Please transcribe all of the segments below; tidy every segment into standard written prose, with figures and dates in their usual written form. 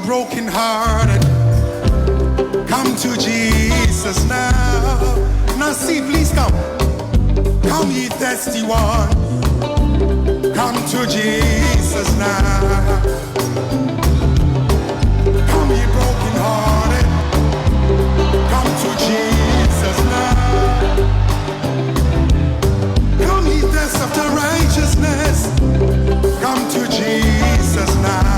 brokenhearted, come to Jesus now. Now see, please come. Come ye thirsty one, come to Jesus now. Come ye brokenhearted, come to Jesus now. Come ye thirst after righteousness, come to Jesus now.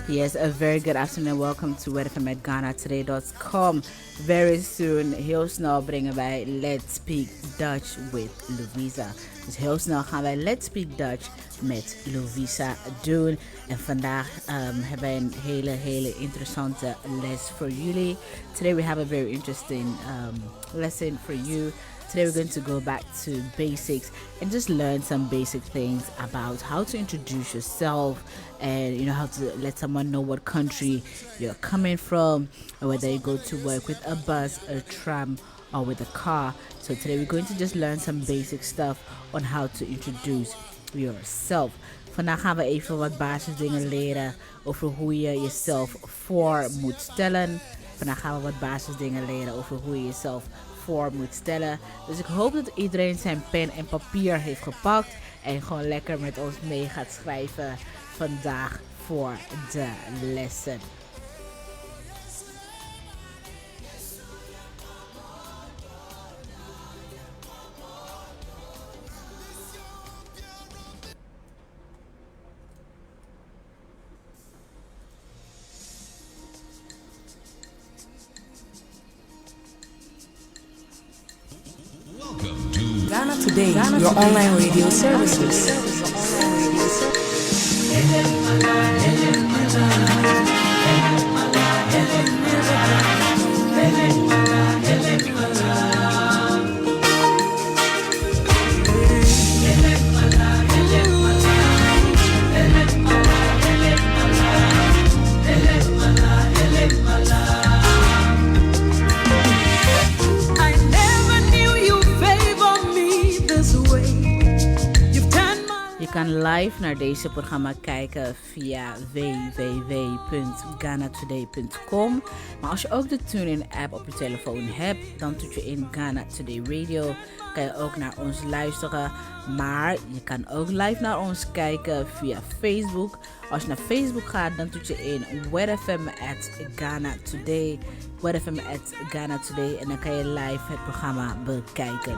Yes, a very good afternoon. Welcome to wetfm@GhanaToday.com. Very soon, heel snel brengen wij Let's Speak Dutch with Louisa. Dus heel snel gaan wij Let's Speak Dutch met Louisa doen. En vandaag hebben wij een hele interessante les voor jullie. Today we have a very interesting lesson for you. Today we're going to go back to basics and just learn some basic things about how to introduce yourself and how to let someone know what country you're coming from, or whether you go to work with a bus, a tram, or with a car. So today we're going to just learn some basic stuff on how to introduce yourself. Vandaag gaan we even wat basisdingen leren over hoe je jezelf voor moet stellen. Vandaag gaan we wat basisdingen leren over hoe je jezelf voor moet stellen. Dus ik hoop dat iedereen zijn pen en papier heeft gepakt en gewoon lekker met ons mee gaat schrijven vandaag voor de lessen. Ghana Today, your online radio services. Je kan live naar deze programma kijken via www.ghanatoday.com. Maar als je ook de TuneIn app op je telefoon hebt, dan toet je in Ghana Today Radio. Kan je ook naar ons luisteren. Maar je kan ook live naar ons kijken via Facebook. Als je naar Facebook gaat, dan toet je in wetfm@GhanaToday. wetfm@GhanaToday. En dan kan je live het programma bekijken.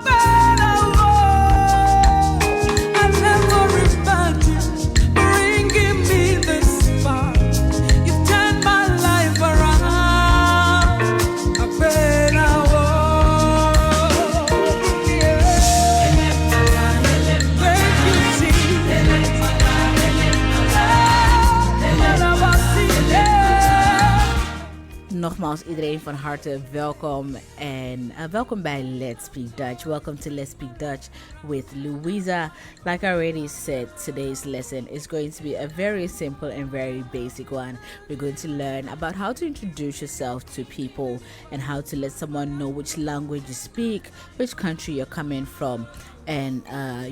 Nogmaals iedereen van harte welkom en welkom bij Let's Speak Dutch. Welcome to Let's Speak Dutch with Louisa. Like I already said, today's lesson is going to be a very simple and very basic one. We're going to learn about how to introduce yourself to people and how to let someone know which language you speak, which country you're coming from, and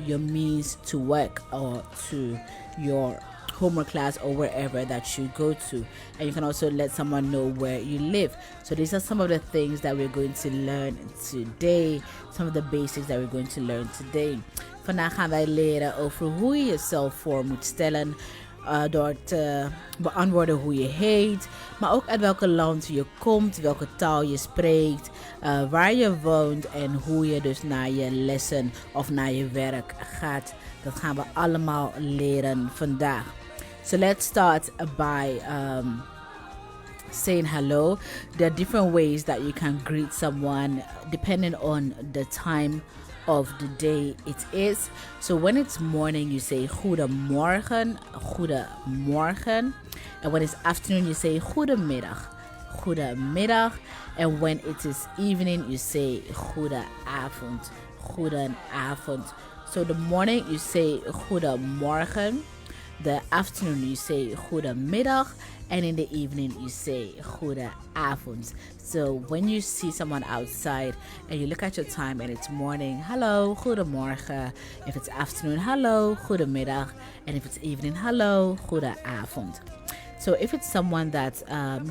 your means to work or to your homework class or wherever that you go to. And you can also let someone know where you live. So these are some of the things that we're going to learn today. Some of the basics that we're going to learn today. Vandaag gaan wij leren over hoe je jezelf voor moet stellen. Door te beantwoorden hoe je heet. Maar ook uit welk land je komt. Welke taal je spreekt. Waar je woont. En hoe je dus naar je lessen of naar je werk gaat. Dat gaan we allemaal leren vandaag. So let's start by saying hello. There are different ways that you can greet someone depending on the time of the day it is. So when it's morning, you say goedemorgen, goedemorgen. And when it's afternoon, you say goedemiddag, goedemiddag. And when it is evening, you say goedenavond, goedenavond. So the morning, you say goedemorgen. the afternoon you say goedemiddag, and in the evening you say goedenavond. So when you see someone outside and you look at your time and it's morning, hallo, goedemorgen. If it's afternoon, hallo, goedemiddag. And if it's evening, hallo, goedenavond. So if it's someone that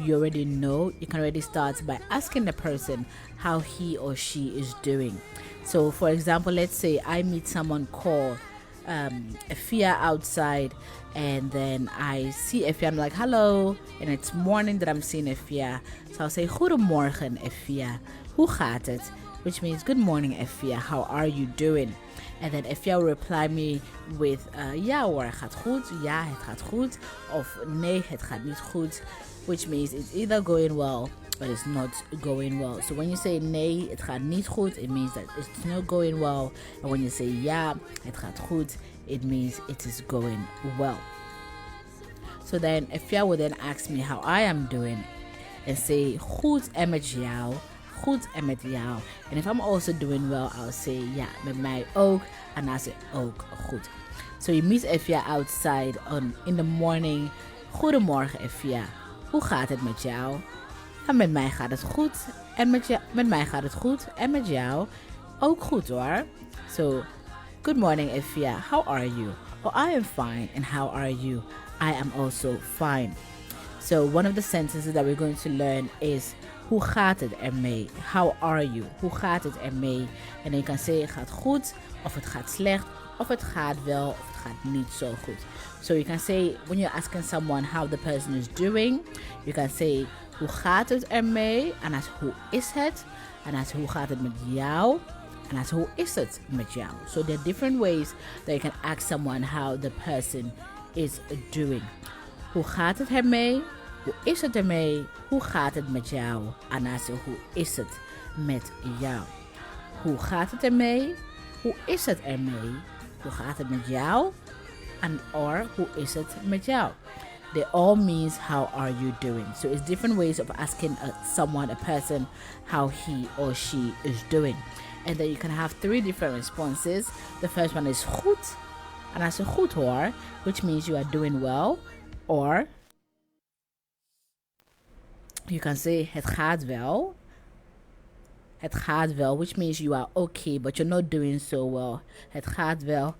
you already know, you can already start by asking the person how he or she is doing. So for example, let's say I meet someone called Efia outside, and then I see Efia, I'm like, hello, and it's morning that I'm seeing Efia. So I'll say, goedemorgen Efia, hoe gaat het? Which means, good morning Efia, how are you doing? And then Efia will reply me with, ja hoor, gaat goed, ja, het gaat goed, of nee, het gaat niet goed, which means it's either going well but it's not going well. So when you say nee, het gaat niet goed, it means that it's not going well. And when you say ja, het gaat goed, it means it is going well. So then Efia will then ask me how I am doing and say goed en met jou, goed en met jou. And if I'm also doing well, I'll say ja, met mij ook, and I say ook goed. So you meet Efia outside in the morning. Goedemorgen Efia, hoe gaat het met jou? En met mij gaat het goed. En met mij gaat het goed. En met jou ook goed hoor. So, good morning Efia, how are you? Oh, I am fine. And how are you? I am also fine. So one of the sentences that we're going to learn is hoe gaat het ermee? How are you? Hoe gaat het ermee? En dan kan zeggen het gaat goed, of het gaat slecht, of het gaat wel, of het gaat niet zo goed. So you can say, when you're asking someone how the person is doing, you can say hoe gaat het ermee? En als hoe is het? En als hoe gaat het met jou? En als hoe is het met jou? So there are different ways that you can ask someone how the person is doing. Hoe gaat het ermee? Hoe is het ermee? Hoe gaat het met jou? En als hoe is het met jou? Hoe gaat het ermee? Hoe is het ermee? Hoe gaat het met jou? And or hoe is het met jou? They all means how are you doing. So it's different ways of asking someone, a person, how he or she is doing. And then you can have 3 different responses. The first one is goed. And I say goed hoor, which means you are doing well. Or you can say het gaat wel. Het gaat wel, which means you are okay, but you're not doing so well. Het gaat wel.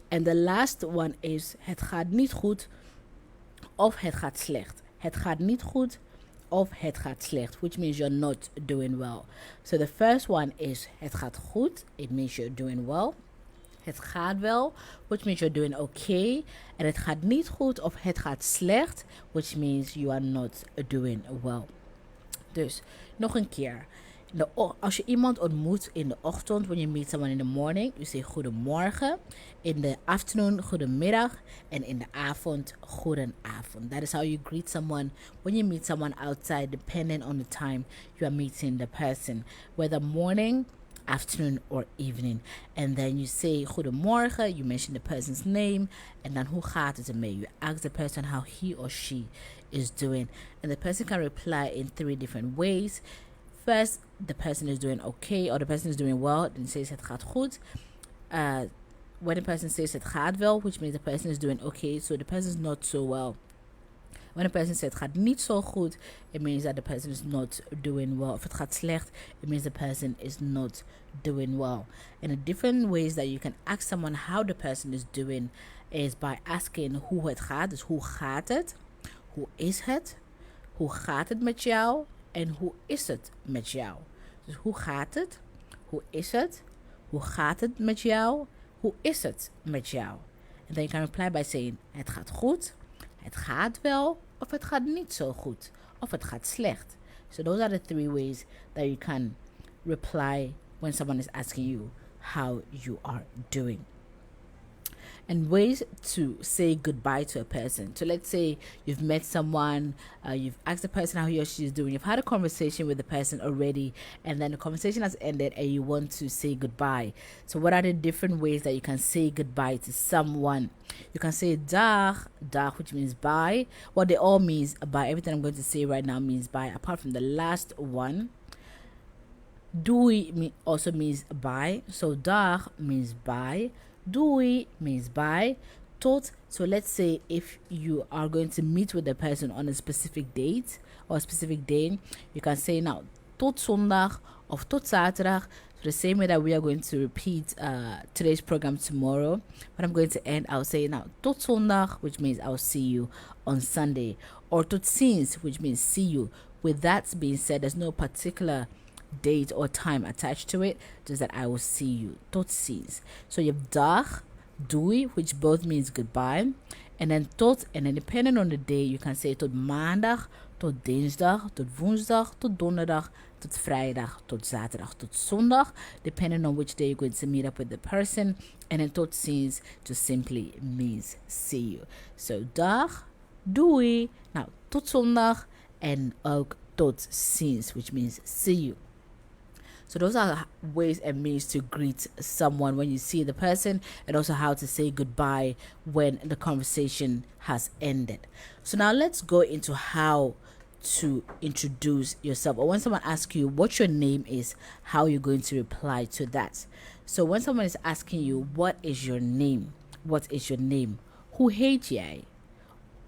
And the last one is het gaat niet goed of het gaat slecht. Het gaat niet goed of het gaat slecht, which means you're not doing well. So the first one is het gaat goed. It means you're doing well. Het gaat wel, which means you're doing okay. En het gaat niet goed of het gaat slecht, which means you are not doing well. Dus nog een keer. Als je iemand ontmoet in de ochtend, when you meet someone in the morning, you say goedemorgen. In the afternoon, goedemiddag. En in de avond, goedenavond. That is how you greet someone when you meet someone outside, depending on the time you are meeting the person. Whether morning, afternoon, or evening. And then you say goedemorgen, you mention the person's name, and then hoe gaat het ermee? You ask the person how he or she is doing. And the person can reply in 3 different ways. First, the person is doing okay, or the person is doing well, then says het gaat goed. When the person says het gaat wel, which means the person is doing okay, so the person is not so well. When a person says het gaat niet zo goed, it means that the person is not doing well. If het gaat slecht, it means the person is not doing well. And the different ways that you can ask someone how the person is doing is by asking hoe het gaat. Dus hoe gaat het? Hoe is het? Hoe gaat het met jou? En hoe is het met jou? Dus hoe gaat het? Hoe is het? Hoe gaat het met jou? Hoe is het met jou? And then you can reply by saying het gaat goed, het gaat wel, of het gaat niet zo goed, of het gaat slecht. So those are the 3 ways that you can reply when someone is asking you how you are doing. And ways to say goodbye to a person. So let's say you've met someone, you've asked the person how he or she is doing, you've had a conversation with the person already, and then the conversation has ended and you want to say goodbye. So what are the different ways that you can say goodbye to someone? You can say dag, which means bye. Well, they all means bye. Everything I'm going to say right now means bye, apart from the last one. Doei also means bye. So dag means bye. Doei means bye. Tot, so let's say if you are going to meet with the person on a specific date or a specific day, you can say now tot zondag of tot zaterdag. So the same way that we are going to repeat today's program tomorrow, but I'm going to end, I'll say now tot zondag, which means I'll see you on Sunday, or tot ziens, which means see you. With that being said, there's no particular date or time attached to it, just that I will see you. Tot ziens. So you have dag, doei, which both means goodbye, and then tot, and then depending on the day, you can say tot maandag, tot dinsdag, tot woensdag, tot donderdag, tot vrijdag, tot zaterdag, tot zondag, depending on which day you're going to meet up with the person. And then tot ziens just simply means see you. So dag, doei, nou tot zondag, en ook tot ziens, which means see you. So those are ways and means to greet someone when you see the person, and also how to say goodbye when the conversation has ended. So now let's go into how to introduce yourself, or when someone asks you what your name is, how you're going to reply to that. So when someone is asking you what is your name, what is your name? Hoe heet jij?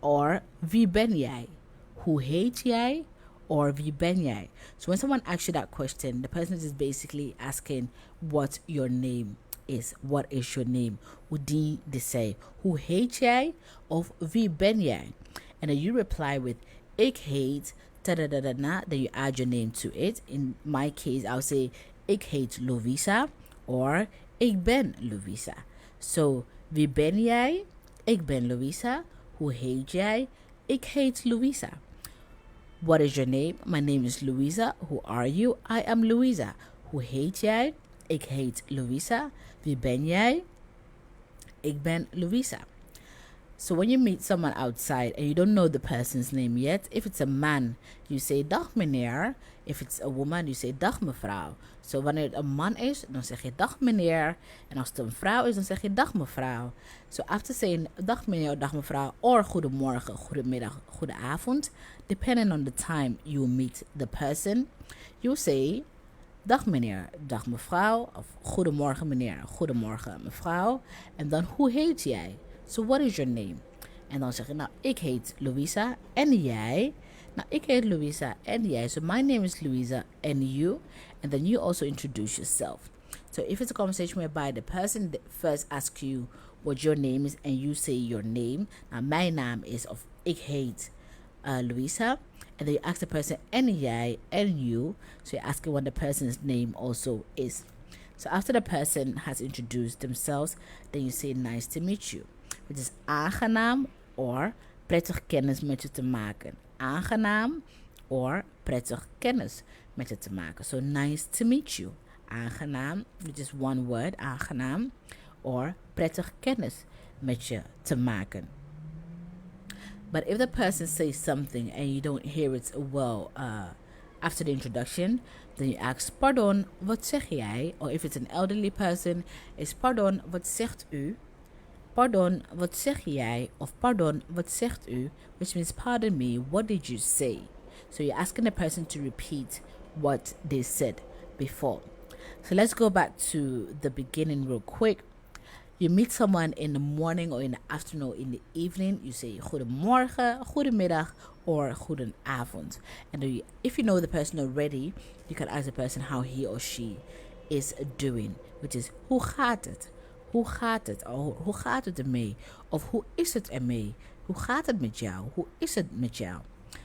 Or wie ben jij? Hoe heet jij? Or wie ben jij? So when someone asks you that question, the person is basically asking what your name is. What is your name? Hoe die they say, hoe heet jij? Of wie ben jij? And then you reply with ik heet da-da-da-da-na, then you add your name to it. In my case, I'll say ik heet Louisa, or ik ben Louisa. So wie ben jij? Ik ben Louisa. Hoe heet jij? Ik heet Louisa. What is your name? My name is Louisa. Who are you? I am Louisa. Hoe heet jij? Ik heet Louisa. Wie ben jij? Ik ben Louisa. So when you meet someone outside and you don't know the person's name yet, if it's a man, you say dag meneer. If it's a woman, you say dag mevrouw. So wanneer het een man is, dan zeg je dag meneer. En als het een vrouw is, dan zeg je dag mevrouw. So after saying dag meneer or dag mevrouw, or goedemorgen, goedemiddag, goedenavond, depending on the time you meet the person, you say dag meneer, dag mevrouw, of goedemorgen meneer, goedemorgen mevrouw. En dan hoe heet jij? So what is your name? En dan zeg je, nou, ik heet Louisa. En jij? Nou, ik heet Louisa. En jij? So my name is Louisa. And you? And then you also introduce yourself. So if it's a conversation whereby the person first asks you what your name is and you say your name. Now, mijn naam is, of ik heet Louisa. And then you ask the person, en jij? And you? So you're asking what the person's name also is. So after the person has introduced themselves, then you say nice to meet you, which is aangenaam or prettig kennis met je te maken. Aangenaam or prettig kennis met je te maken. So nice to meet you. Aangenaam, which is one word, aangenaam, or prettig kennis met je te maken. But if the person says something and you don't hear it well after the introduction, then you ask, pardon, wat zeg jij? Or if it's an elderly person, is pardon, wat zegt u? Pardon, wat zeg jij? Of pardon, wat zegt u? Which means, pardon me, what did you say? So you're asking the person to repeat what they said before. So let's go back to the beginning real quick. You meet someone in the morning or in the afternoon or in the evening. You say goedemorgen, goedemiddag, or goedenavond. And if you know the person already, you can ask the person how he or she is doing, which is hoe gaat het? Hoe gaat het? Or hoe gaat het ermee? Of hoe is het ermee? Hoe gaat het met jou? Hoe is het met jou?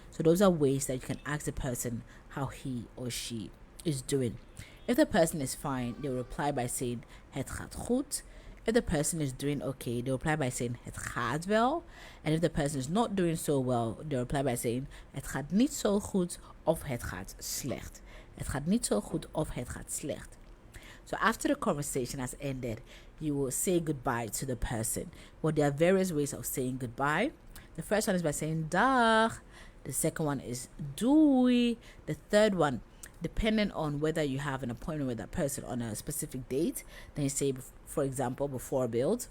So those are ways that you can ask the person how he or she is doing. If the person is fine, they'll reply by saying het gaat goed. If the person is doing okay, they'll reply by saying het gaat wel. And if the person is not doing so well, they'll reply by saying het gaat niet zo goed of het gaat slecht. Het gaat niet zo goed of het gaat slecht. So after the conversation has ended, you will say goodbye to the person. Well, there are various ways of saying goodbye. The first one is by saying dag. The second one is doei. The third one, depending on whether you have an appointment with that person on a specific date, then you say, for example, before build,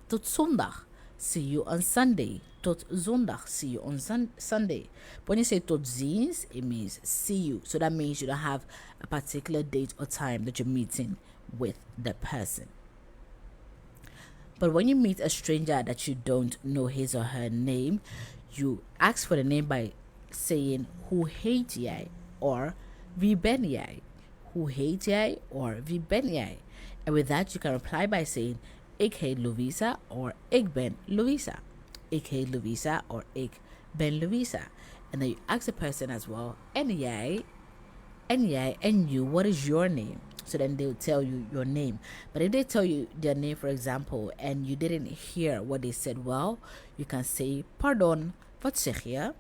tot zondag. See you on Sunday. tot zondag. See you on Sunday. When you say tot ziens, it means see you. So that means you don't have a particular date or time that you're meeting with the person. But when you meet a stranger that you don't know his or her name, you ask for the name by saying hoe heet jij or wie ben jij? Hoe heet jij or wie ben jij? And with that you can reply by saying ik heet Louisa or ik ben Louisa. Ik heet Louisa or ik ben Louisa. And then you ask the person as well, en jij, and you, what is your name? So then they'll tell you your name. But if they tell you their name, for example, and you didn't hear what they said well, you can say, pardon, wat zeg je?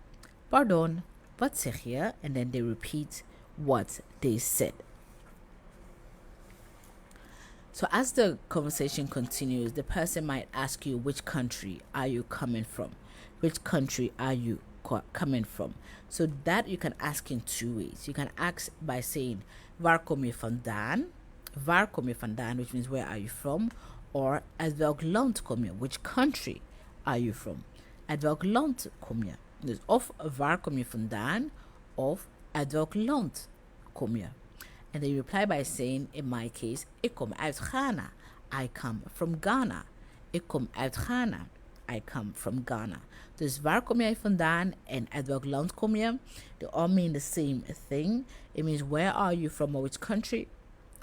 Pardon, wat zeg je? And then they repeat what they said. So as the conversation continues, the person might ask you, which country are you coming from? Which country are you coming from? So that you can ask in two ways. You can ask by saying, waar kom je vandaan? Waar kom je vandaan, which means where are you from? Or uit welk land kom je? Which country are you from? Uit welk land kom je? Dus of waar kom je vandaan, of uit welk land kom je? And they reply by saying, in my case, ik kom uit Ghana. I come from Ghana. Ik kom uit Ghana. I come from Ghana. Dus waar kom jij vandaan en uit welk land kom je? They all mean the same thing. It means where are you from or which country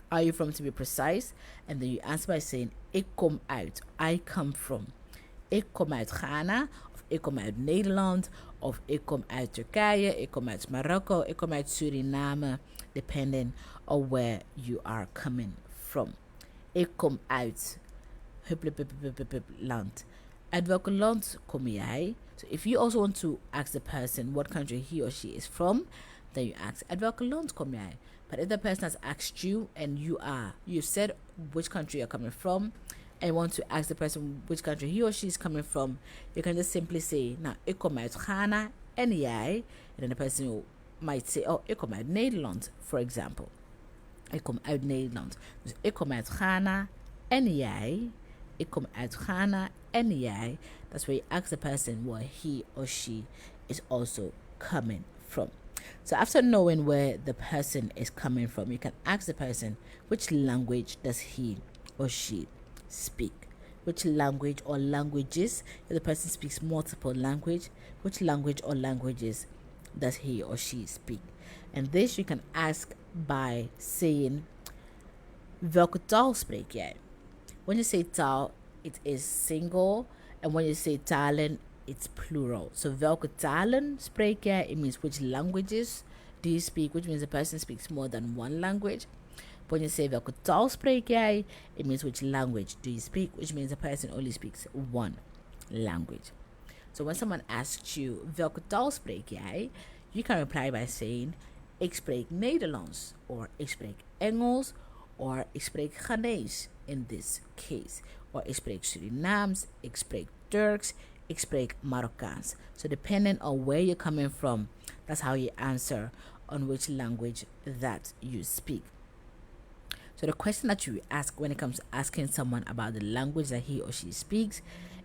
are you from, to be precise. And then you answer by saying, ik kom uit. I come from. Ik kom uit Ghana. Of ik kom uit Nederland. Of ik kom uit Turkije. Ik kom uit Marokko. Ik kom uit Suriname. Depending on where you are coming from. Ik kom uit land. Uit welk land kom jij? So if you also want to ask the person what country he or she is from, then you ask, uit welk land kom jij? But if the person has asked you and you said which country you're coming from, and you want to ask the person which country he or she is coming from, you can just simply say, nou, ik kom uit Ghana en jij? And then the person might say, oh, ik kom uit Nederland, for example. Ik kom uit Nederland. Dus ik kom uit Ghana en jij? Ik kom uit Ghana en jij? That's where you ask the person where he or she is also coming from. So after knowing where the person is coming from, you can ask the person, which language does he or she speak? Which language or languages, if the person speaks multiple language, which language or languages does he or she speak? And this you can ask by saying, welke taal spreek jij? When you say taal, it is single, and when you say talen, it's plural. So welke talen spreek jij? It means which languages do you speak, which means the person speaks more than one language. When you say welke taal spreek jij, it means which language do you speak, which means the person only speaks one language. So when someone asks you, welke taal spreek jij? You can reply by saying, ik spreek Nederlands, or ik spreek Engels, or ik spreek Ghanese in this case, or ik spreek Surinaams, ik spreek Turks, ik spreek Marokkaans. So depending on where you're coming from, that's how you answer on which language that you speak. So the question that you ask when it comes to asking someone about the language that he or she speaks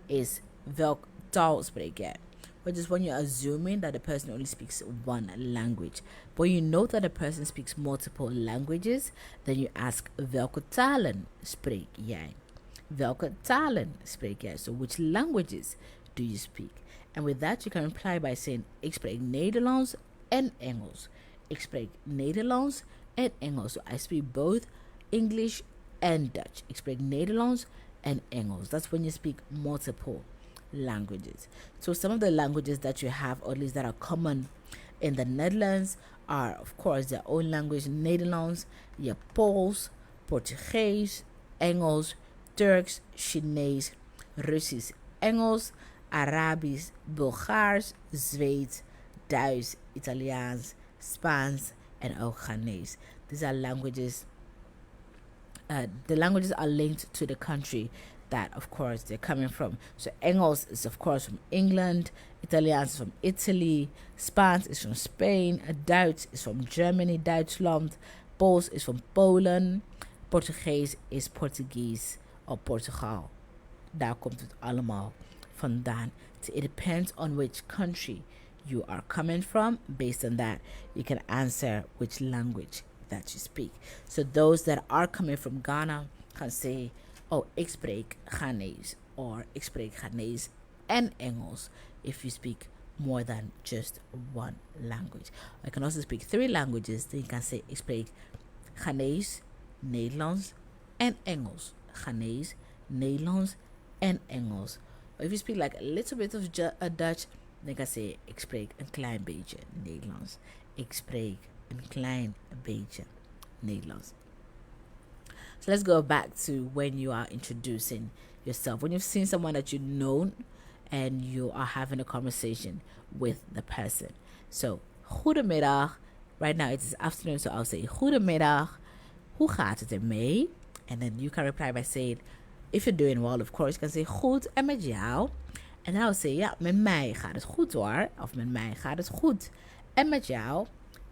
is, welk taal spreek jij? Which is when you're assuming that the person only speaks one language. But you know that the person speaks multiple languages, then you ask, welke talen spreek jij? Welke talen spreek jij? So which languages do you speak? And with that you can reply by saying, ik spreek Nederlands en Engels. Ik spreek Nederlands en Engels. So I speak both English and Dutch. Ik spreek Nederlands and Engels. That's when you speak multiple languages. So some of the languages that you have, or at least that are common in the Netherlands, are of course their own language, Nederlands, je Pools, Portugees, Engels, Turks, Chinees, Russisch, Engels, Arabisch, Bulgaars, Zweeds, Duits, Italiaans, Spaans, and ook Ghanese. These are languages. The languages are linked to the country that, of course, they're coming from. So Engels is, of course, from England. Italiaans is from Italy. Spaans is from Spain. Duits is from Germany, Duitsland. Pools is from Polen. Portugees is Portuguese of Portugal. Daar komt het allemaal vandaan? It depends on which country you are coming from. Based on that, you can answer which language that you speak. So those that are coming from Ghana can say, oh, ik spreek Ghanese, or ik spreek Ghanese en Engels, if you speak more than just one language. I can also speak 3 languages. Then you can say, ik spreek Ghanese, Nederlands en Engels. Ghanese, Nederlands en Engels. Or if you speak like a little bit of Dutch, then you can say, ik spreek een klein beetje Nederlands. Ik spreek een klein beetje Nederlands. So let's go back to when you are introducing yourself. When you've seen someone that you know and you are having a conversation with the person. So, goedemiddag. Right now it is afternoon, so I'll say, goedemiddag. Hoe gaat het ermee? And then you can reply by saying, if you're doing well, of course, you can say, goed, en met jou? And then I'll say, ja, met mij gaat het goed hoor. Of met mij gaat het goed. En met jou?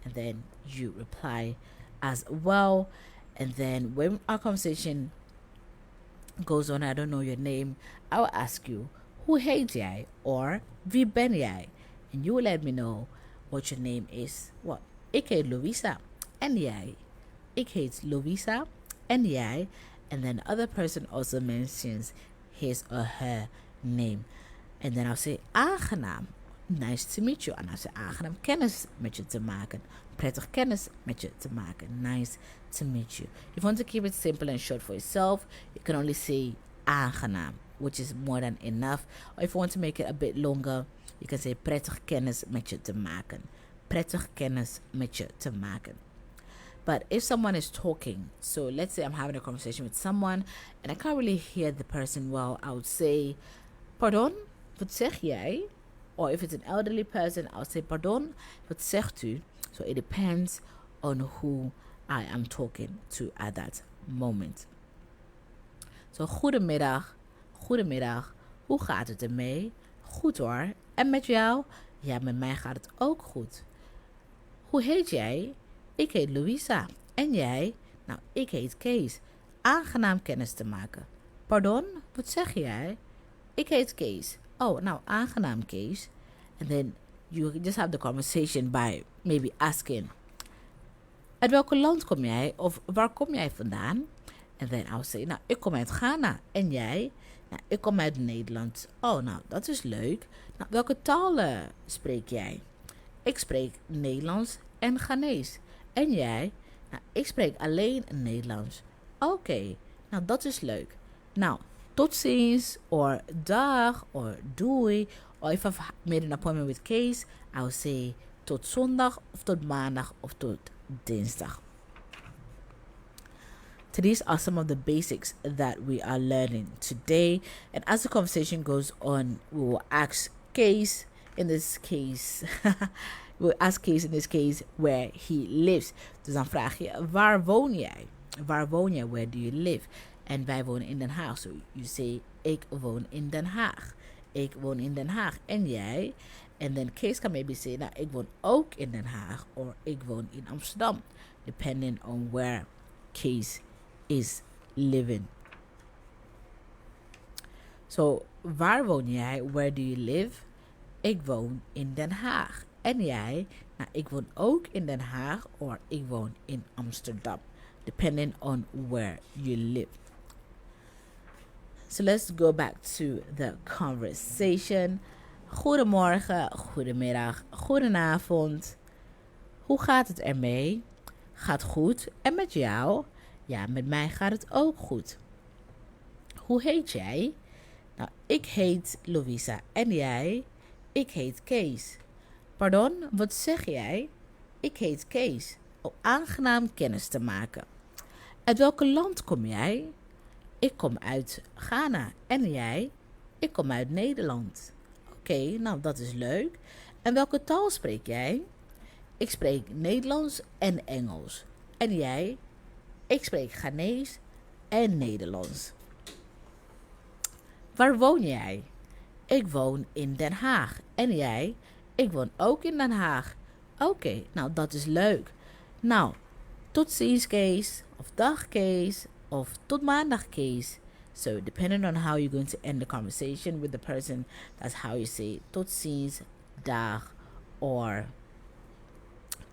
And then you reply as well. And then when our conversation goes on, I don't know your name, I will ask you, hoe heet jij? Or, wie ben jij? And you will let me know what your name is. Well, ik heet Louisa. En jij? Ik heet Louisa. En jij? And then the other person also mentions his or her name. And then I'll say, aangenaam. Nice to meet you. En I'll say, aangenaam kennis met je te maken. Prettig kennis met je te maken. Nice to meet you. If you want to keep it simple and short for yourself, you can only say aangenaam, which is more than enough. Or if you want to make it a bit longer, you can say prettig kennis met je te maken. Prettig kennis met je te maken. But if someone is talking, so let's say I'm having a conversation with someone and I can't really hear the person well, I would say, pardon, wat zeg jij? Or if it's an elderly person, I'll say, pardon, wat zegt u? So it depends on who I am talking to at that moment. So, goedemiddag, goedemiddag, hoe gaat het ermee? Goed hoor. En met jou? Ja, met mij gaat het ook goed. Hoe heet jij? Ik heet Louisa. En jij? Nou, ik heet Kees. Aangenaam kennis te maken. Pardon, wat zeg jij? Ik heet Kees. Oh, nou, aangenaam Kees. And then you just have the conversation by maybe asking, uit welk land kom jij? Of waar kom jij vandaan? And then I'll say, nou, ik kom uit Ghana. En jij? Nou, ik kom uit Nederland. Oh, nou, dat is leuk. Nou, welke talen spreek jij? Ik spreek Nederlands en Ghanees. En jij? Nou, ik spreek alleen Nederlands. Oké, nou, dat is leuk. Nou, tot ziens, or dag, or doei. Or if I've made an appointment with Kees, I'll say tot zondag, of tot maandag, of tot dinsdag. So these are some of the basics that we are learning today. And as the conversation goes on, we will ask Kees, in this case, we'll ask Kees in this case where he lives. Dus dan vraag je, waar woon jij? Waar woon jij? Where do you live? En wij wonen in Den Haag. So you say, ik woon in Den Haag. Ik woon in Den Haag. En jij? And then Kees can maybe say, nou, ik woon ook in Den Haag. Or ik woon in Amsterdam. Depending on where Kees is living. So, waar woon jij? Where do you live? Ik woon in Den Haag. En jij? Nou, ik woon ook in Den Haag. Or ik woon in Amsterdam. Depending on where you live. So let's go back to the conversation. Goedemorgen, goedemiddag, goedenavond. Hoe gaat het ermee? Gaat goed. En met jou? Ja, met mij gaat het ook goed. Hoe heet jij? Nou, ik heet Louisa. En jij? Ik heet Kees. Pardon, wat zeg jij? Ik heet Kees. Oh, aangenaam kennis te maken. Uit welk land kom jij? Ik kom uit Ghana. En jij? Ik kom uit Nederland. Oké, nou dat is leuk. En welke taal spreek jij? Ik spreek Nederlands en Engels. En jij? Ik spreek Ghanees en Nederlands. Waar woon jij? Ik woon in Den Haag. En jij? Ik woon ook in Den Haag. Oké, nou dat is leuk. Nou, tot ziens Kees. Of dag Kees. Of tot maandag Kees. So depending on how you're going to end the conversation with the person, that's how you say tot ziens, dag, or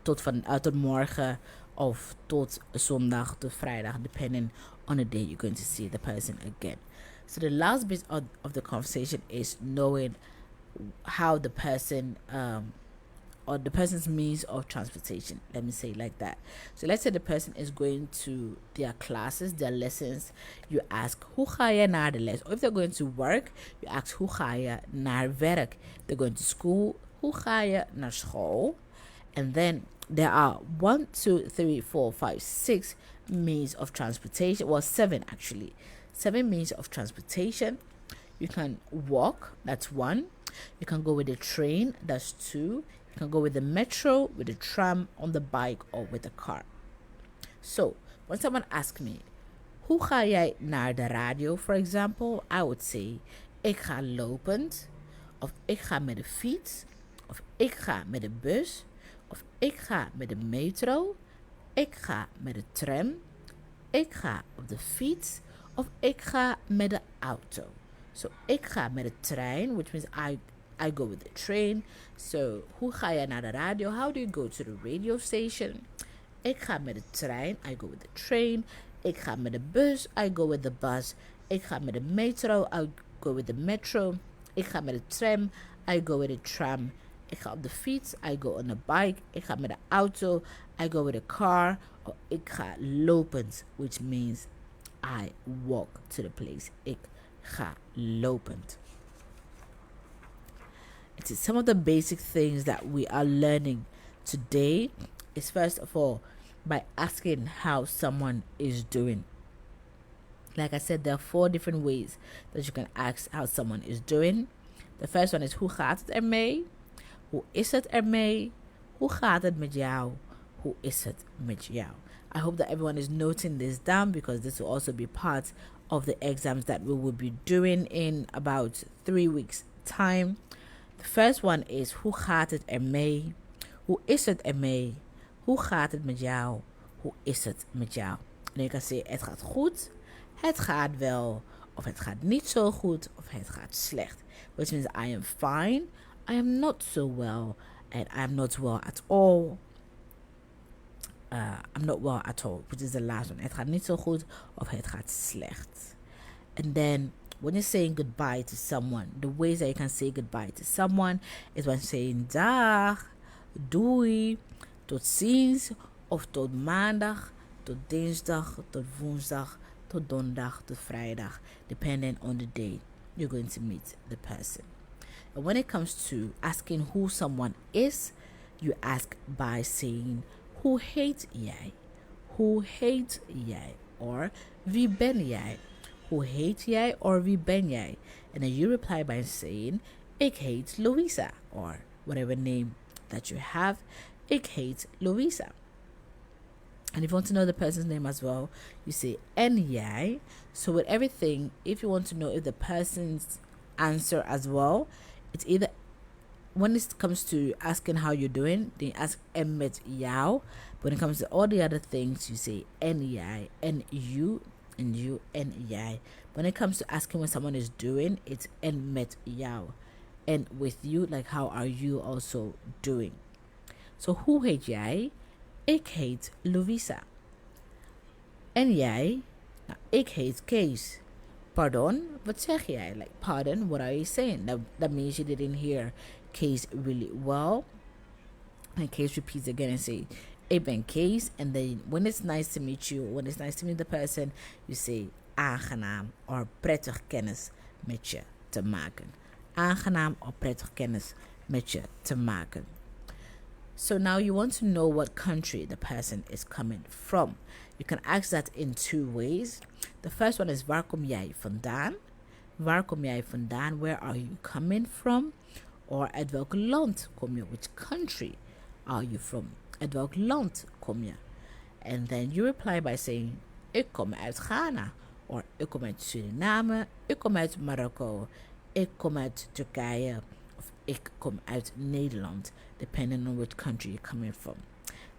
tot morgen, of tot zondag, tot vrijdag, depending on the day you're going to see the person again. So the last bit of the conversation is knowing how the person or the person's means of transportation, let me say it like that. So let's say the person is going to their classes, their lessons. You ask, hoe ga je naar de les? Or if they're going to work, you ask, hoe ga je naar werk? They're going to school, hoe ga je naar school? And then there are 1, 2, 3, 4, 5, 6 means of transportation. Well, 7 actually. 7 means of transportation. You can walk, that's 1. You can go with the train, that's 2. You can go with the metro, with the tram, on the bike, or with a car. So, when someone asks me, hoe ga jij naar de radio, for example, I would say, ik ga lopend, of ik ga met de fiets, of ik ga met de bus, of ik ga met de metro, ik ga met de tram, ik ga op de fiets, of ik ga met de auto. So, ik ga met de trein, which means I go with the train. So, hoe ga je naar de radio? How do you go to the radio station? Ik ga met de trein, I go with the train. Ik ga met de bus, I go with the bus. Ik ga met de metro, I go with the metro. Ik ga met de tram, I go with the tram. Ik ga op de fiets, I go on a bike. Ik ga met de auto, I go with a car. Or ik ga lopend, which means I walk to the place. Ik ga lopend. It is some of the basic things that we are learning today is, first of all, by asking how someone is doing. Like I said, there are 4 different ways that you can ask how someone is doing. The first one is, hoe gaat het ermee? Hoe is het ermee? Hoe gaat het met jou? Hoe is het met jou? I hope that everyone is noting this down, because this will also be part of the exams that we will be doing in about 3 weeks' time. The first one is, hoe gaat het ermee? Hoe is het ermee? Hoe gaat het met jou? Hoe is het met jou? En je kan zeggen, het gaat goed, het gaat wel, of het gaat niet zo goed, of het gaat slecht. Which means I am fine, I am not so well, and I am not well at all. I'm not well at all, which is the last one. Het gaat niet zo goed, of het gaat slecht. And then, when you're saying goodbye to someone, the ways that you can say goodbye to someone is when saying dag, doei, tot ziens, of tot maandag, tot dinsdag, tot woensdag, tot donderdag, tot vrijdag, depending on the day you're going to meet the person. And when it comes to asking who someone is, you ask by saying, hoe heet jij? Hoe heet jij? Or wie ben jij? Hoe heet jij, or wie ben jij? And then you reply by saying, ik heet Louisa, or whatever name that you have. Ik heet Louisa. And if you want to know the person's name as well, you say en jij. So with everything, if you want to know if the person's answer as well, it's either, when it comes to asking how you're doing, then you ask en met jou. But when it comes to all the other things, you say en jij, en you, and you, and jij. When it comes to asking what someone is doing, it's en met jou. And with you, like, how are you also doing? So, hoe heet jij? Ik heet Louisa. En jij? Nou, ik heet Kees. Pardon? Wat zeg jij? Like, pardon, what are you saying? That means you didn't hear Kees really well. And Kees repeats again and say, ik ben Kees. And then when it's nice to meet you, when it's nice to meet the person, you say aangenaam or prettig kennis met je te maken. Aangenaam or prettig kennis met je te maken. So now you want to know what country the person is coming from. You can ask that in 2 ways. The first one is, waar kom jij vandaan? Waar kom jij vandaan? Where are you coming from? Or uit welk land kom je? Which country are you from? Uit welk land kom je? And then you reply by saying, ik kom uit Ghana. Or ik kom uit Suriname. Ik kom uit Marokko. Ik kom uit Turkije. Of ik kom uit Nederland. Depending on which country you're coming from.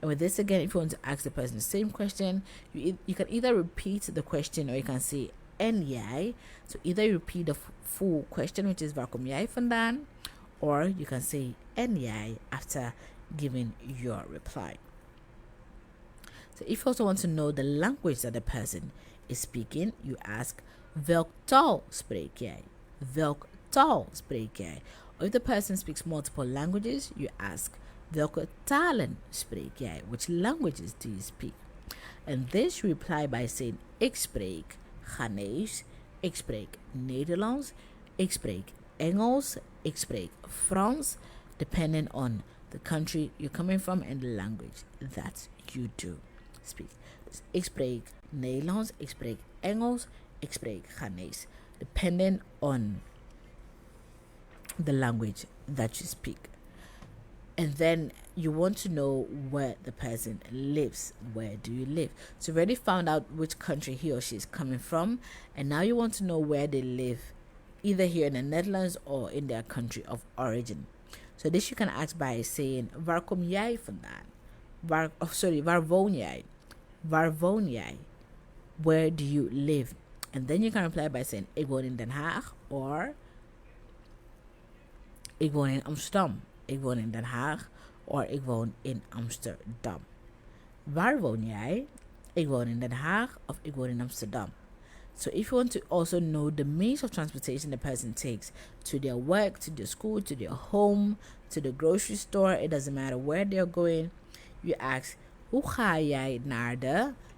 And with this again, if you want to ask the person the same question, you can either repeat the question or you can say en jij. So either you repeat the full question, which is waar kom jij vandaan, or you can say en jij after giving your reply. So if you also want to know the language that the person is speaking, you ask, welk taal spreek jij? Welk taal spreek jij? Or if the person speaks multiple languages, you ask, welke talen spreek jij? Which languages do you speak? And this you reply by saying, ik spreek Ghanese, ik spreek Nederlands, ik spreek Engels, ik spreek Frans, depending on the country you're coming from and the language that you do speak. Dus ik spreek Nederlands, ik spreek Engels, ik spreek Ghanese, depending on the language that you speak. And then you want to know where the person lives. Where do you live? So you already found out which country he or she is coming from, and now you want to know where they live, either here in the Netherlands or in their country of origin. So this you can ask by saying, waar kom jij vandaan? Waar woon jij? Waar woon jij? Where do you live? And then you can reply by saying, ik woon in Den Haag, or ik woon in Amsterdam. Ik woon in Den Haag, or ik woon in Amsterdam. Waar woon jij? Ik woon in Den Haag, of ik woon in Amsterdam. So if you want to also know the means of transportation the person takes to their work, to their school, to their home, to the grocery store, it doesn't matter where they're going, you ask, hoe ga jij naar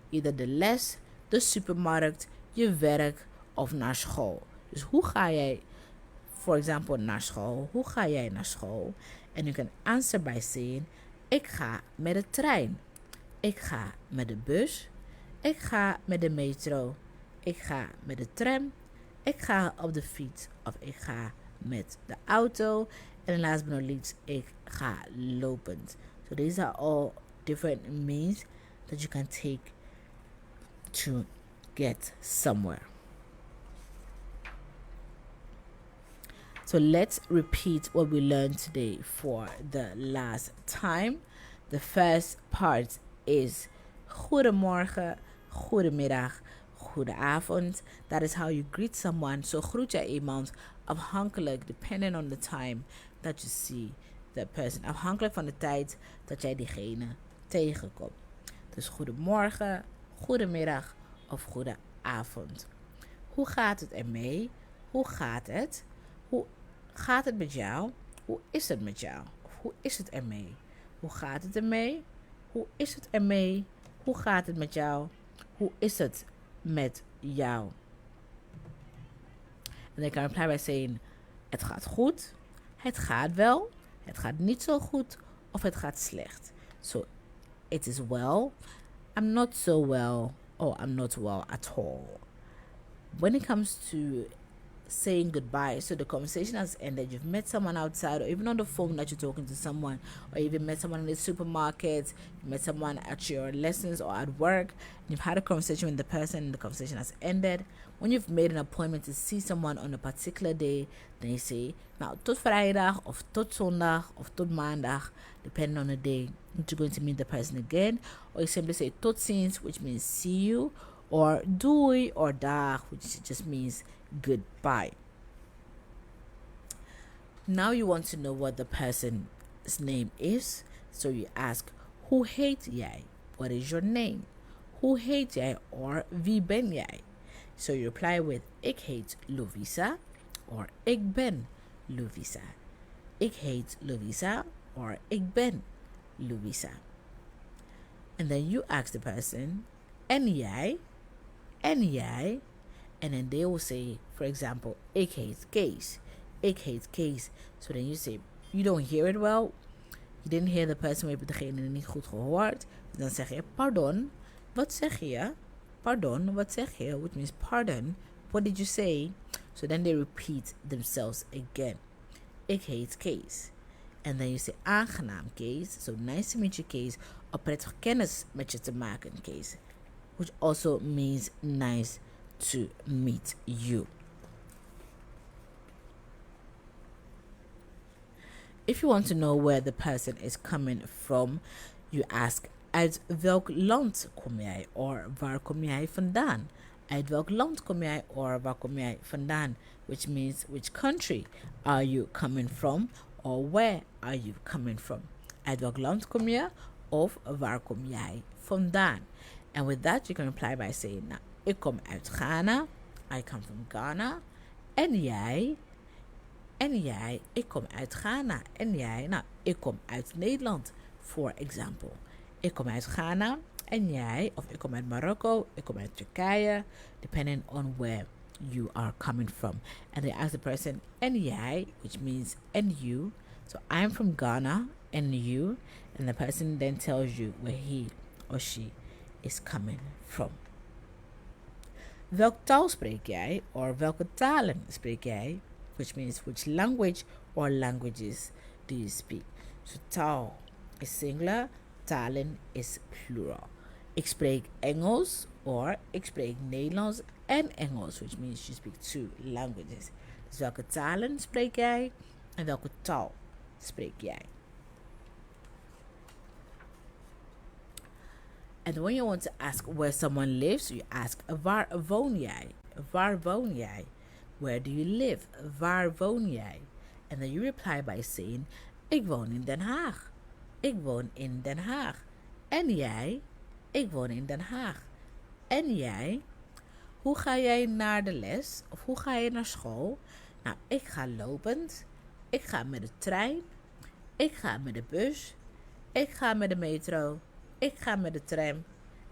either de les, de supermarkt, je werk of naar school? Dus hoe ga jij, for example, naar school? Hoe ga jij naar school? And you can answer by saying, ik ga met de trein. Ik ga met de bus. Ik ga met de metro. Ik ga met de tram. Ik ga op de fiets. Of ik ga met de auto. And last but not least, ik ga lopend. So these are all different means that you can take to get somewhere. So let's repeat what we learned today for the last time. The first part is goedemorgen, goedemiddag, goedenavond. That is how you greet someone. So groet jij iemand afhankelijk, depending on the time that you see the person. Afhankelijk van de tijd dat jij diegene tegenkomt. Dus goedemorgen, goedemiddag of goedenavond. Hoe gaat het ermee? Hoe gaat het? Hoe gaat het met jou? Hoe is het met jou? Of hoe is het ermee? Hoe gaat het ermee? Hoe is het ermee? Hoe gaat het met jou? Hoe is het met jou? En dan kan je reply by saying, het gaat goed, het gaat wel, het gaat niet zo goed of het gaat slecht. So, it is well, I'm not so well, or I'm not well at all. When it comes to saying goodbye, so the conversation has ended, you've met someone outside, or even on the phone that you're talking to someone, or even met someone in the supermarket, you met someone at your lessons or at work, and you've had a conversation with the person and the conversation has ended. When you've made an appointment to see someone on a particular day, then you say, nou, tot vrijdag, of tot zondag, of tot maandag, depending on the day that you're going to meet the person again, or you simply say tot ziens, which means see you, or doei or dag, which just means goodbye. Now you want to know what the person's name is, so you ask, hoe heet jij? What is your name? Hoe heet jij, or wie ben jij? So you reply with, ik heet Lovisa, or ik ben Lovisa. Ik heet Lovisa, or ik ben Lovisa. And then you ask the person, en jij? En jij? And then they will say, for example, ik heet Kees. Ik heet Kees. So then you say, you don't hear it well. You didn't hear the person, we hebben degene niet goed gehoord. Dan zeg je, pardon, wat zeg je? Pardon, wat zeg je? Which means pardon, what did you say? So then they repeat themselves again. Ik heet Kees. And then you say, aangenaam Kees. So nice to meet you Kees. Of prettig kennis met je te maken Kees. Which also means nice to meet you. If you want to know where the person is coming from, you ask, uit welk land kom jij? Or waar kom jij vandaan? Uit welk land kom jij? Or waar kom jij vandaan? Which means which country are you coming from? Or where are you coming from? Uit welk land kom je? Of waar kom jij vandaan? And with that, you can reply by saying, nou, ik kom uit Ghana. I come from Ghana. En jij? En jij? Ik kom uit Ghana. En jij? Nou, ik kom uit Nederland. For example. Ik kom uit Ghana. En jij? Of ik kom uit Marokko. Ik kom uit Turkije. Depending on where you are coming from. And they ask the person, en jij? Which means, and you. So I'm from Ghana. And you. And the person then tells you where he or she is coming from. Welke taal spreek jij? Or welke talen spreek jij? Which means which language or languages do you speak? So taal is singular, talen is plural. Ik spreek Engels or ik spreek Nederlands en Engels, which means you speak two languages. Dus welke talen spreek jij en welke taal spreek jij? And when you want to ask where someone lives, you ask, waar woon jij? Waar woon jij? Where do you live? Waar woon jij? And then you reply by saying, ik woon in Den Haag. Ik woon in Den Haag. En jij? Ik woon in Den Haag. En jij? Hoe ga jij naar de les? Of hoe ga je naar school? Nou, ik ga lopend. Ik ga met de trein. Ik ga met de bus. Ik ga met de metro. Ik ga met de tram.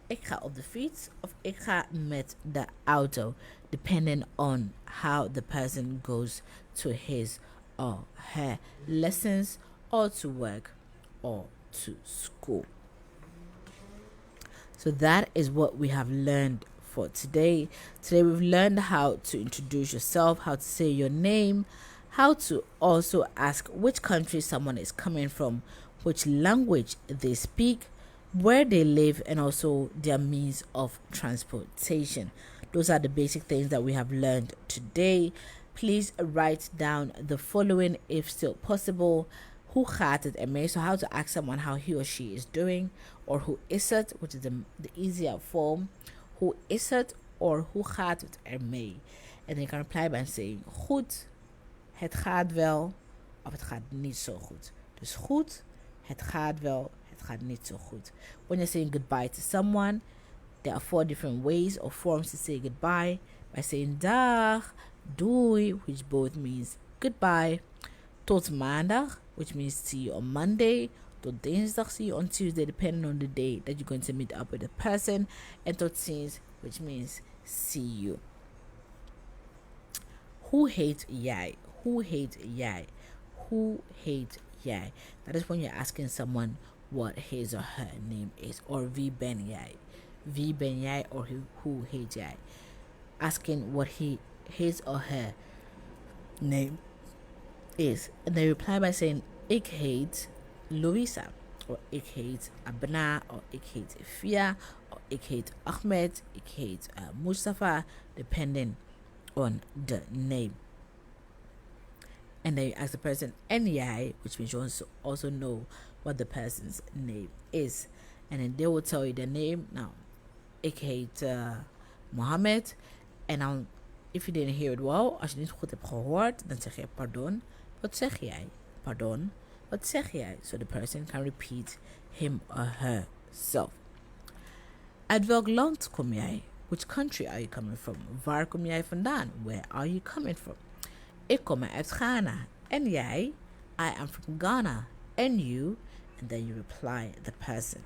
Ik ga op de fiets. Of ik ga met de auto. Depending on how the person goes to his or her lessons or to work or to school. So that is what we have learned for today. Today we've learned how to introduce yourself, how to say your name, how to also ask which country someone is coming from, which language they speak, where they live, and also their means of transportation. Those are the basic things that we have learned today. Please write down the following if still possible. Hoe gaat het ermee? So how to ask someone how he or she is doing. Or hoe is het, which is the easier form. Hoe is het? Or hoe gaat het ermee? And then you can reply by saying goed, het gaat wel, of het gaat niet zo goed. Dus goed, het gaat wel, het gaat niet zo goed. When you're saying goodbye to someone, there are 4 different ways or forms to say goodbye. By saying dag, doei, which both means goodbye. Tot maandag, which means see you on Monday. Tot dinsdag, see you on Tuesday, depending on the day that you're going to meet up with the person. And tot ziens, which means see you. Hoe heet jij? Hoe heet jij? Hoe heet jij? That is when you're asking someone what his or her name is. Or wie ben jij? Wie ben jij? Or hoe heet jij? Asking what his or her name is. And they reply by saying, ik heet Louisa. Or ik heet Abna. Or ik heet Fia. Or ik heet Ahmed. Ik heet Mustafa. Depending on the name. And then you ask the person, en jij, which means you also know what the person's name is. And then they will tell you their name. Now, ik heet Mohammed. En dan, if you didn't hear it well, als je niet goed hebt gehoord, dan zeg je pardon. Wat zeg jij? Pardon. Wat zeg jij? So the person can repeat him or herself. Uit welk land kom jij? Which country are you coming from? Waar kom jij vandaan? Where are you coming from? Ik kom uit Ghana. En jij? I am from Ghana. And you? And then you reply the person.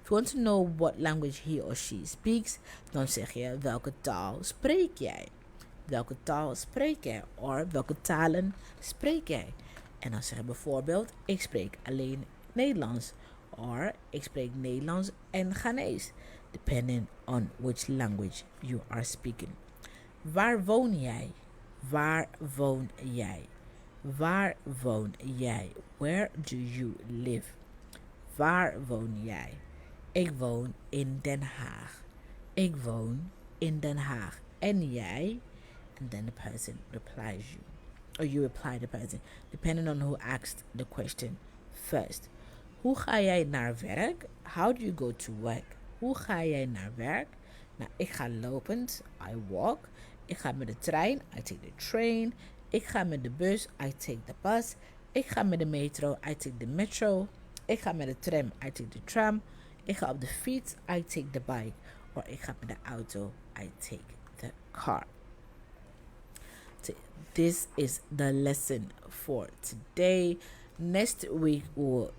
If you want to know what language he or she speaks, dan zeg je welke taal spreek jij? Welke taal spreek jij? Or welke talen spreek jij? En dan zeg je bijvoorbeeld, ik spreek alleen Nederlands. Or ik spreek Nederlands en Ghanees. Depending on which language you are speaking. Waar woon jij? Waar woon jij? Waar woon jij? Where do you live? Waar woon jij? Ik woon in Den Haag. Ik woon in Den Haag. En jij? And then the person replies you. Or you reply the person. Depending on who asked the question first. Hoe ga jij naar werk? How do you go to work? Hoe ga jij naar werk? Nou, ik ga lopend, I walk. Ik ga met de trein, I take the train. Ik ga met de bus, I take the bus. Ik ga met de metro, I take the metro. Ik ga met de tram, I take the tram. Ik ga op de fiets, I take the bike. Or ik ga met de auto, I take the car. This is the lesson for today. Next week we'll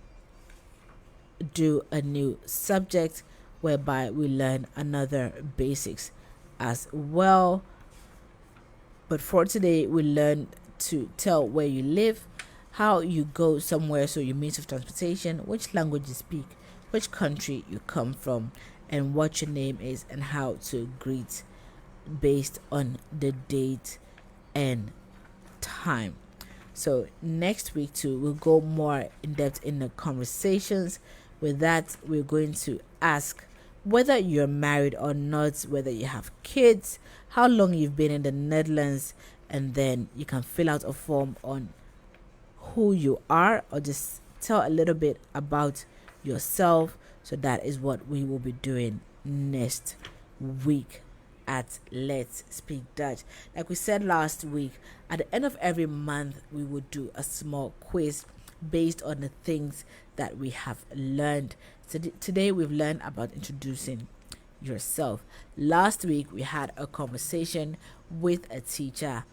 do a new subject whereby we learn another basics as well. But for today, we learn to tell where you live, how you go somewhere, so your means of transportation, which language you speak, which country you come from, and what your name is, and how to greet based on the date and time. So next week too, we'll go more in depth in the conversations. With that, we're going to ask whether you're married or not, whether you have kids, how long you've been in the Netherlands, and then you can fill out a form on who you are, or just tell a little bit about yourself. So that is what we will be doing next week at Let's Speak Dutch. Like we said last week, at the end of every month we will do a small quiz based on the things that we have learned. So today we've learned about introducing yourself. Last week we had a conversation with a teacher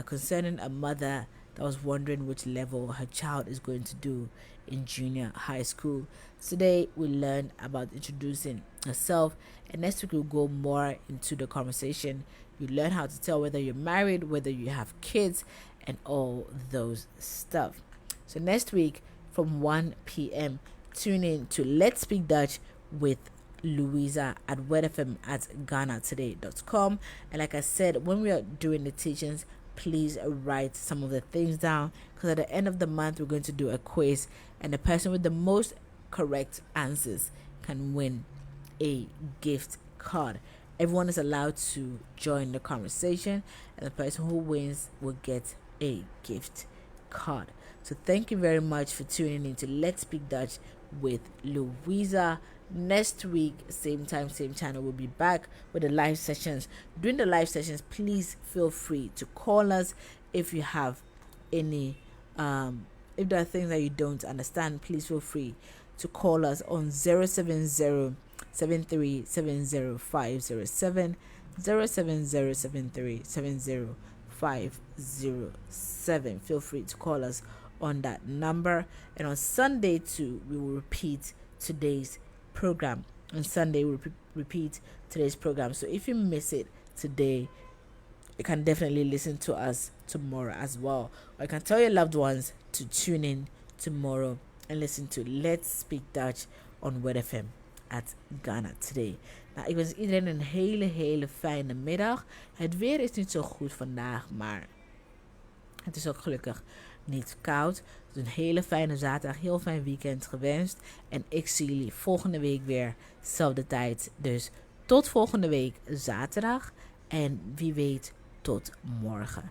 concerning a mother that was wondering which level her child is going to do in junior high school. Today we learned about introducing herself, and next week we'll go more into the conversation. You learn how to tell whether you're married, whether you have kids, and all those stuff. So next week from 1 p.m. tune in to Let's Speak Dutch with Louisa at WedFM at GhanaToday.com. And like I said, when we are doing the teachings, please write some of the things down, because at the end of the month we're going to do a quiz, and the person with the most correct answers can win a gift card. Everyone is allowed to join the conversation, and the person who wins will get a gift card. So thank you very much for tuning in to Let's Speak Dutch with Louisa. Next week, same time, same channel, we'll be back with the live sessions. During the live sessions, please feel free to call us if you have any if there are things that you don't understand. Please feel free to call us on 070-7370-507, 070-7370-507. Feel free to call us on that number. And on Sunday too, we will repeat today's program. On Sunday we'll repeat today's program. So if you miss it today, you can definitely listen to us tomorrow as well. Or you can tell your loved ones to tune in tomorrow and listen to Let's Speak Dutch on WedFM at Ghana Today. Nou, ik wens iedereen een hele fijne middag. Het weer is niet zo goed vandaag, maar het is ook gelukkig niet koud. Dus een hele fijne zaterdag, heel fijn weekend gewenst. En ik zie jullie volgende week weer, zelfde tijd. Dus tot volgende week zaterdag. En wie weet tot morgen.